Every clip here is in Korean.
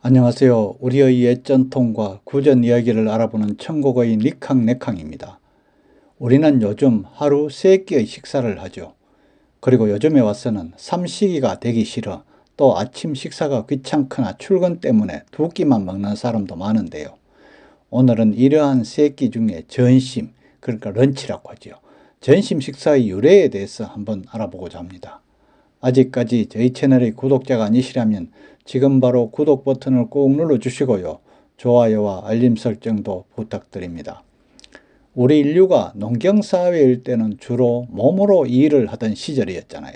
안녕하세요. 우리의 옛 전통과 구전 이야기를 알아보는 천국의 니캉네캉입니다. 우리는 요즘 하루 3끼의 식사를 하죠. 그리고 요즘에 와서는 삼식이가 되기 싫어 또 아침 식사가 귀찮거나 출근 때문에 2끼만 먹는 사람도 많은데요. 오늘은 이러한 3끼 중에 전심, 그러니까 런치라고 하죠. 전심 식사의 유래에 대해서 한번 알아보고자 합니다. 아직까지 저희 채널의 구독자가 아니시라면 지금 바로 구독 버튼을 꼭 눌러주시고요. 좋아요와 알림 설정도 부탁드립니다. 우리 인류가 농경사회일 때는 주로 몸으로 일을 하던 시절이었잖아요.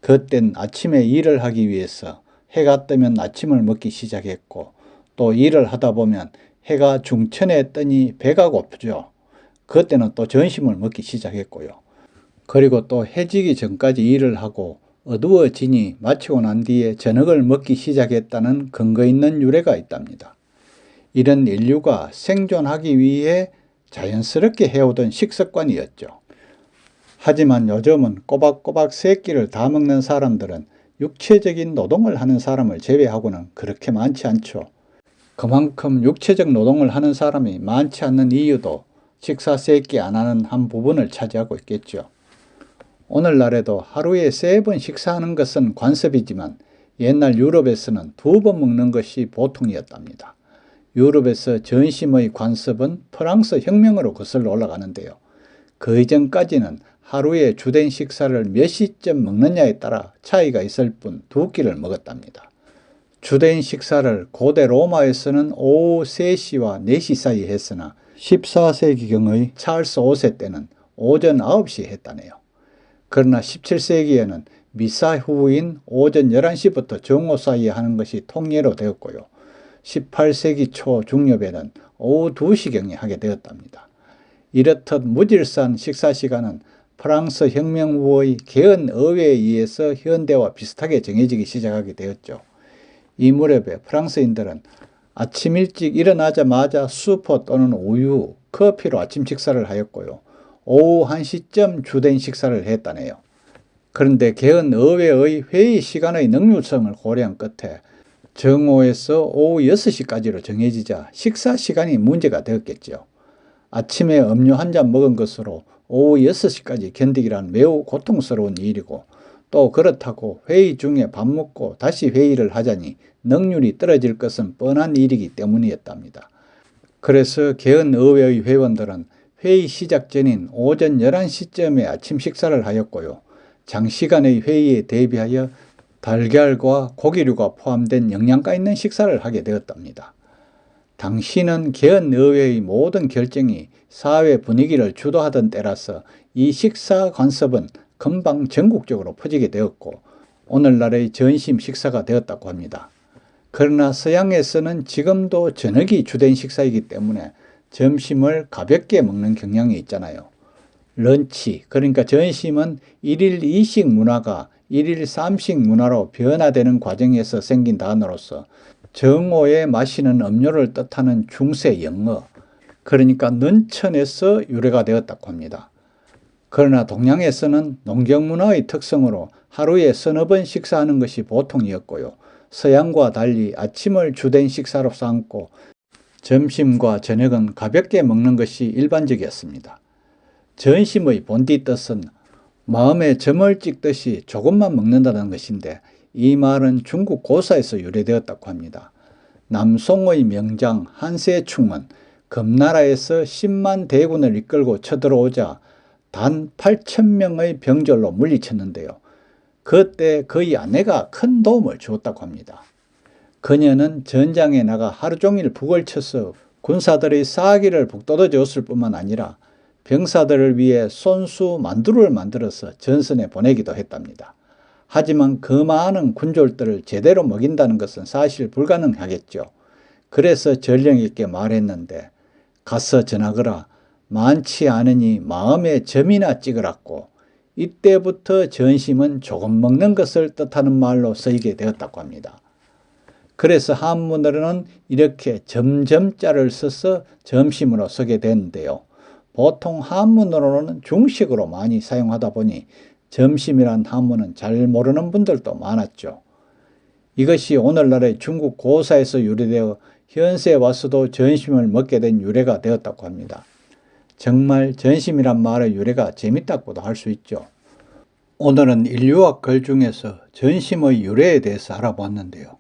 그땐 아침에 일을 하기 위해서 해가 뜨면 아침을 먹기 시작했고 또 일을 하다 보면 해가 중천에 뜨니 배가 고프죠. 그때는 또 점심을 먹기 시작했고요. 그리고 또 해지기 전까지 일을 하고 어두워지니 마치고 난 뒤에 저녁을 먹기 시작했다는 근거 있는 유래가 있답니다. 이런 인류가 생존하기 위해 자연스럽게 해오던 식습관이었죠. 하지만 요즘은 꼬박꼬박 3끼를 다 먹는 사람들은 육체적인 노동을 하는 사람을 제외하고는 그렇게 많지 않죠. 그만큼 육체적 노동을 하는 사람이 많지 않는 이유도 식사 3끼 안 하는 한 부분을 차지하고 있겠죠. 오늘날에도 하루에 3번 식사하는 것은 관습이지만 옛날 유럽에서는 2번 먹는 것이 보통이었답니다. 유럽에서 전심의 관습은 프랑스 혁명으로 거슬러 올라가는데요. 그 이전까지는 하루에 주된 식사를 몇 시쯤 먹느냐에 따라 차이가 있을 뿐 2끼를 먹었답니다. 주된 식사를 고대 로마에서는 오후 3시와 4시 사이에 했으나 14세기경의 찰스 5세 때는 오전 9시에 했다네요. 그러나 17세기에는 미사 후인 오전 11시부터 정오 사이에 하는 것이 통례로 되었고요. 18세기 초 중엽에는 오후 2시경에 하게 되었답니다. 이렇듯 무질서한 식사시간은 프랑스 혁명 후의 개헌 의회에 의해서 현대와 비슷하게 정해지기 시작하게 되었죠. 이 무렵에 프랑스인들은 아침 일찍 일어나자마자 수프 또는 우유, 커피로 아침 식사를 하였고요. 오후 1시쯤 주된 식사를 했다네요. 그런데 개헌 의회의 회의 시간의 능률성을 고려한 끝에 정오에서 오후 6시까지로 정해지자 식사 시간이 문제가 되었겠죠. 아침에 음료 한 잔 먹은 것으로 오후 6시까지 견디기란 매우 고통스러운 일이고 또 그렇다고 회의 중에 밥 먹고 다시 회의를 하자니 능률이 떨어질 것은 뻔한 일이기 때문이었답니다. 그래서 개헌 의회의 회원들은 회의 시작 전인 오전 11시쯤에 아침 식사를 하였고요. 장시간의 회의에 대비하여 달걀과 고기류가 포함된 영양가 있는 식사를 하게 되었답니다. 당시는 개헌의회의 모든 결정이 사회 분위기를 주도하던 때라서 이 식사 관습은 금방 전국적으로 퍼지게 되었고 오늘날의 전심 식사가 되었다고 합니다. 그러나 서양에서는 지금도 저녁이 주된 식사이기 때문에 점심을 가볍게 먹는 경향이 있잖아요. 런치, 그러니까 전심은 1일 2식 문화가 1일 3식 문화로 변화되는 과정에서 생긴 단어로서 정오에 마시는 음료를 뜻하는 중세 영어, 그러니까 는천에서 유래가 되었다고 합니다. 그러나 동양에서는 농경문화의 특성으로 하루에 서너 번 식사하는 것이 보통이었고요. 서양과 달리 아침을 주된 식사로 삼고 점심과 저녁은 가볍게 먹는 것이 일반적이었습니다. 전심의 본디 뜻은 마음에 점을 찍듯이 조금만 먹는다는 것인데 이 말은 중국 고사에서 유래되었다고 합니다. 남송의 명장 한세충은 금나라에서 10만 대군을 이끌고 쳐들어오자 단 8,000명의 병졸로 물리쳤는데요. 그때 그의 아내가 큰 도움을 주었다고 합니다. 그녀는 전장에 나가 하루 종일 북을 쳐서 군사들의 사기를 북돋워 주었을 뿐만 아니라 병사들을 위해 손수 만두를 만들어서 전선에 보내기도 했답니다. 하지만 그 많은 군졸들을 제대로 먹인다는 것은 사실 불가능하겠죠. 그래서 전령 있게 말했는데 가서 전하거라. 많지 않으니 마음에 점이나 찍으라고. 이때부터 전심은 조금 먹는 것을 뜻하는 말로 쓰이게 되었다고 합니다. 그래서 한문으로는 이렇게 점점자를 써서 점심으로 쓰게 되는데요. 보통 한문으로는 중식으로 많이 사용하다 보니 점심이란 한문은 잘 모르는 분들도 많았죠. 이것이 오늘날의 중국 고사에서 유래되어 현세에 와서도 점심을 먹게 된 유래가 되었다고 합니다. 정말 점심이란 말의 유래가 재밌다고도 할 수 있죠. 오늘은 인류학 글 중에서 점심의 유래에 대해서 알아보았는데요.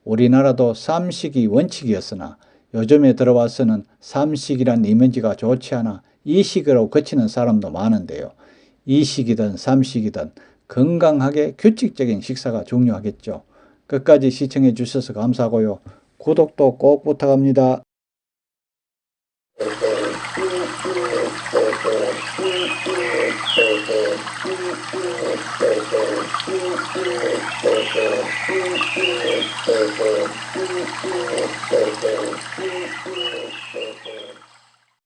우리나라도 삼식이 원칙이었으나 요즘에 들어와서는 삼식이란 이미지가 좋지 않아 이식으로 그치는 사람도 많은데요. 이식이든 삼식이든 건강하게 규칙적인 식사가 중요하겠죠. 끝까지 시청해 주셔서 감사하고요. 구독도 꼭 부탁합니다.